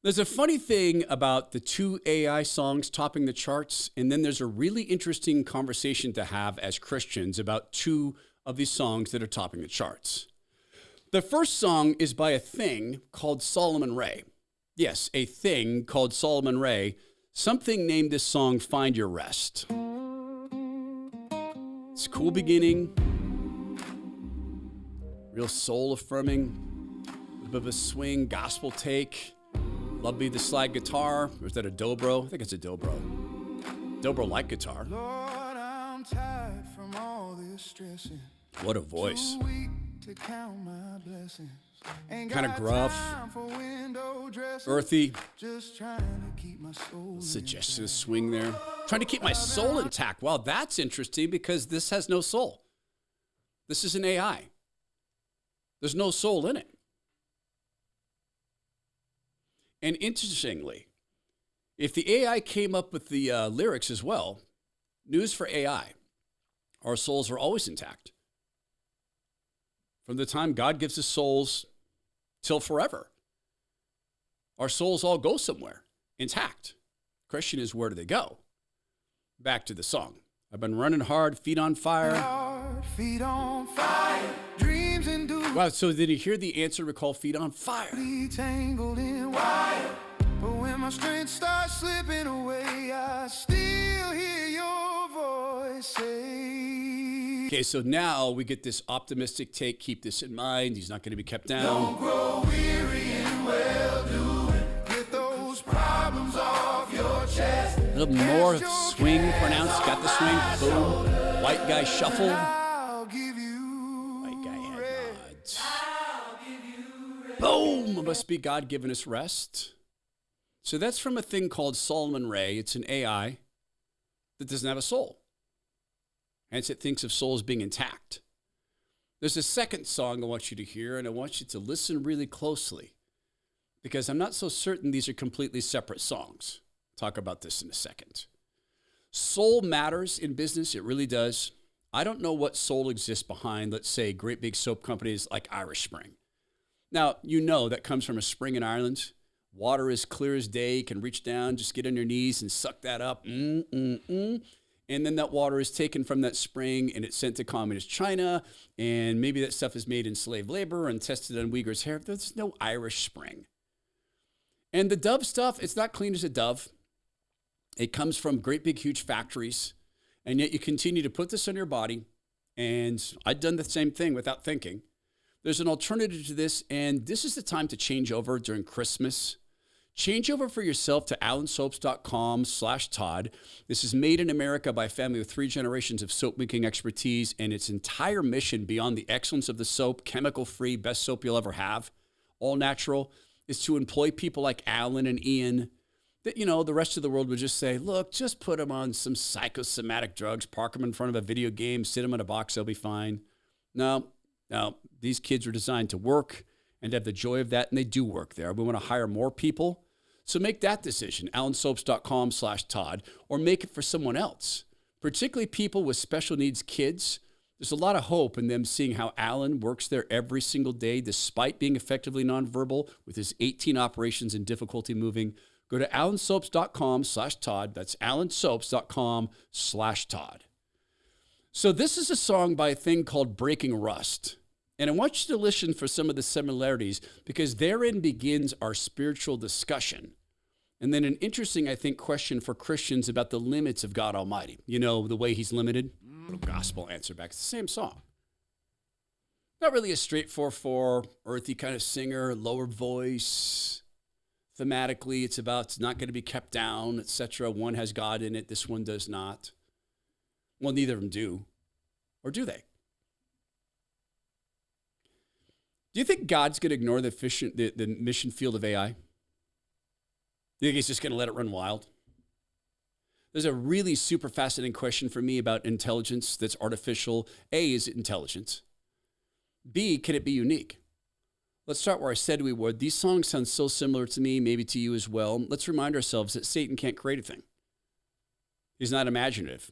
There's a funny thing about the two AI songs topping the charts, and then there's a really interesting conversation to have as Christians about two of these songs that are topping the charts. The first song is by a thing called Solomon Ray. Yes, a thing called Solomon Ray. Something named this song Find Your Rest. It's a cool beginning, real soul affirming, a bit of a swing gospel take. Lovely the slide guitar. Or is that a dobro? I think it's a dobro. Dobro-like guitar. Lord, I'm tired from all this stressing. What a voice. Too weak to count my blessings. Ain't Kind of got gruff, time for window dressing. earthy. Just trying to keep my soul Suggestive swing there. Trying to keep my soul intact. Wow, that's interesting because this has no soul. This is an AI. There's no soul in it. And interestingly, if the AI came up with the lyrics as well, news for AI, our souls are always intact. From the time God gives us souls till forever, our souls all go somewhere intact. Question is, where do they go? Back to the song. I've been running hard, feet on fire. hard, feet on fire, dreams and do Wow, so did you hear the answer to call feet on fire? tangled in wire. But when my strength starts slipping away, I still hear your voice say, Okay, so now we get this optimistic take. Keep this in mind. He's not going to be kept down. don't grow weary in well-doing. Get those problems off your chest. A little more swing pronounced. Got the swing. Boom. White guy shuffle. I'll give you White guy rest. head nod. Boom. Must be God giving us rest. So that's from a thing called Solomon Ray. It's an AI that doesn't have a soul. Hence, it thinks of souls being intact. There's a second song I want you to hear, and I want you to listen really closely because I'm not so certain these are completely separate songs. Talk about this in a second. Soul matters in business. It really does. I don't know what soul exists behind, let's say, great big soap companies like Irish Spring. Now, you know that comes from a spring in Ireland. Water is clear as day. You can reach down, just get on your knees and suck that up. And then that water is taken from that spring and it's sent to communist China. And maybe that stuff is made in slave labor and tested on Uyghurs' hair. There's no Irish Spring. And the Dove stuff, it's not clean as a dove. It comes from great big huge factories. And yet you continue to put this on your body. And I've done the same thing without thinking. There's an alternative to this. And this is the time to change over during Christmas. Change over for yourself to alansoaps.com/Todd. This is made in America by a family with 3 generations of soap making expertise, and its entire mission beyond the excellence of the soap, chemical-free, best soap you'll ever have, all natural, is to employ people like Alan and Ian that, you know, the rest of the world would just say, look, just put them on some psychosomatic drugs, park them in front of a video game, sit them in a box, they'll be fine. No, these kids are designed to work and have the joy of that, and they do work there. We want to hire more people. So make that decision, alansoaps.com/Todd, or make it for someone else, particularly people with special needs kids. There's a lot of hope in them seeing how Alan works there every single day, despite being effectively nonverbal with his 18 operations and difficulty moving. Go to alansoaps.com/Todd. That's alansoaps.com/Todd. So this is a song by a thing called Breaking Rust. And I want you to listen for some of the similarities because therein begins our spiritual discussion. And then an interesting, I think, question for Christians about the limits of God Almighty. You know, the way he's limited. Little gospel answer back. It's the same song. Not really a straightforward, earthy kind of singer, lower voice. Thematically, it's about it's not going to be kept down, etc. One has God in it. This one does not. Well, neither of them do. Or do they? Do you think God's going to ignore the mission field of AI? Do you think he's just going to let it run wild? There's a really super fascinating question for me about intelligence that's artificial. A, is it intelligent? B, can it be unique? Let's start where I said we would. These songs sound so similar to me, maybe to you as well. Let's remind ourselves that Satan can't create a thing. He's not imaginative.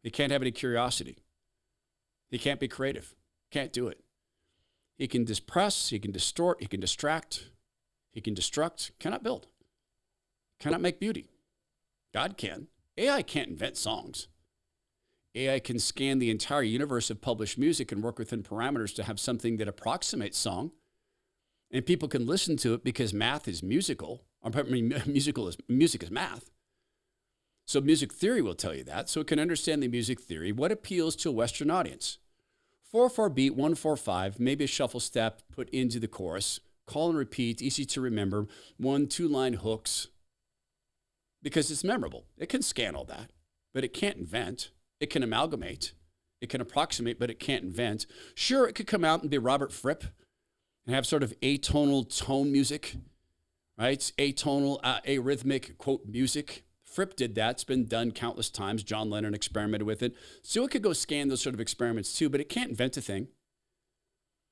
He can't have any curiosity. He can't be creative. Can't do it. He can depress, he can distort, he can distract. He can destruct, cannot build, cannot make beauty. God can. AI can't invent songs. AI can scan the entire universe of published music and work within parameters to have something that approximates song. And people can listen to it because math is musical. Music is math. So music theory will tell you that. So it can understand the music theory, what appeals to a Western audience. 4/4 beat, 1/4/5, maybe a shuffle step put into the chorus, call and repeat, easy to remember, 1-2 line hooks, because it's memorable. It can scan all that, but it can't invent. It can amalgamate. It can approximate, but it can't invent. Sure, it could come out and be Robert Fripp and have sort of atonal tone music, right? Atonal, arrhythmic, quote, music. Fripp did that. It's been done countless times. John Lennon experimented with it. So it could go scan those sort of experiments too, but it can't invent a thing.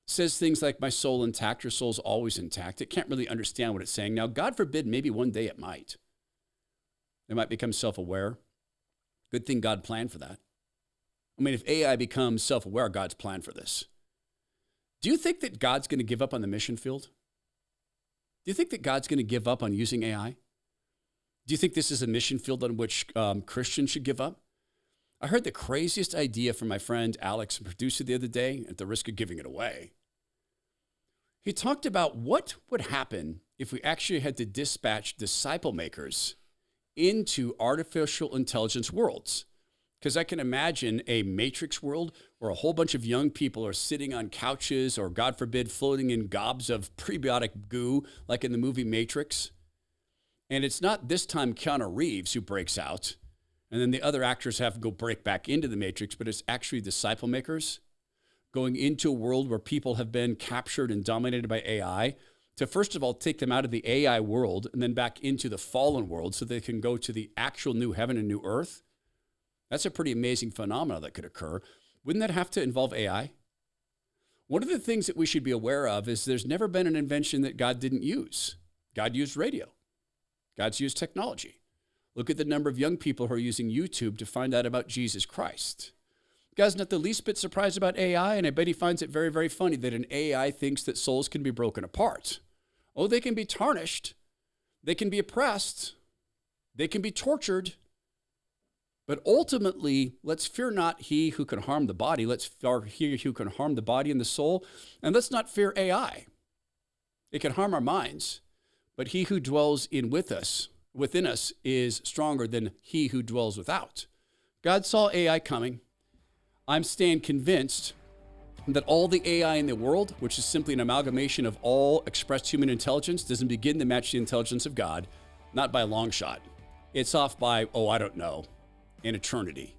Says things like, my soul intact, your soul's always intact. It can't really understand what it's saying. Now, God forbid, maybe one day it might. It might become self-aware. Good thing God planned for that. I mean, if AI becomes self-aware, God's planned for this. Do you think that God's going to give up on the mission field? Do you think that God's going to give up on using AI? Do you think this is a mission field on which Christians should give up? I heard the craziest idea from my friend Alex, a producer, the other day, at the risk of giving it away. He talked about what would happen if we actually had to dispatch disciple makers into artificial intelligence worlds. Because I can imagine a matrix world where a whole bunch of young people are sitting on couches or, God forbid, floating in gobs of prebiotic goo, like in the movie Matrix. And it's not this time Keanu Reeves who breaks out, and then the other actors have to go break back into the Matrix, but it's actually disciple makers going into a world where people have been captured and dominated by AI to, first of all, take them out of the AI world and then back into the fallen world so they can go to the actual new heaven and new earth. That's a pretty amazing phenomenon that could occur. Wouldn't that have to involve AI? One of the things that we should be aware of is there's never been an invention that God didn't use. God used radio. God's used technology. Look at the number of young people who are using YouTube to find out about Jesus Christ. God's not the least bit surprised about AI, and I bet he finds it very, very funny that an AI thinks that souls can be broken apart. Oh, they can be tarnished. They can be oppressed. They can be tortured. But ultimately, let's fear not he who can harm the body. Let's fear he who can harm the body and the soul. And let's not fear AI. It can harm our minds. But he who dwells within us is stronger than he who dwells without. God saw AI coming. I'm staying convinced that all the AI in the world, which is simply an amalgamation of all expressed human intelligence, doesn't begin to match the intelligence of God, not by a long shot. It's off by, I don't know, an eternity.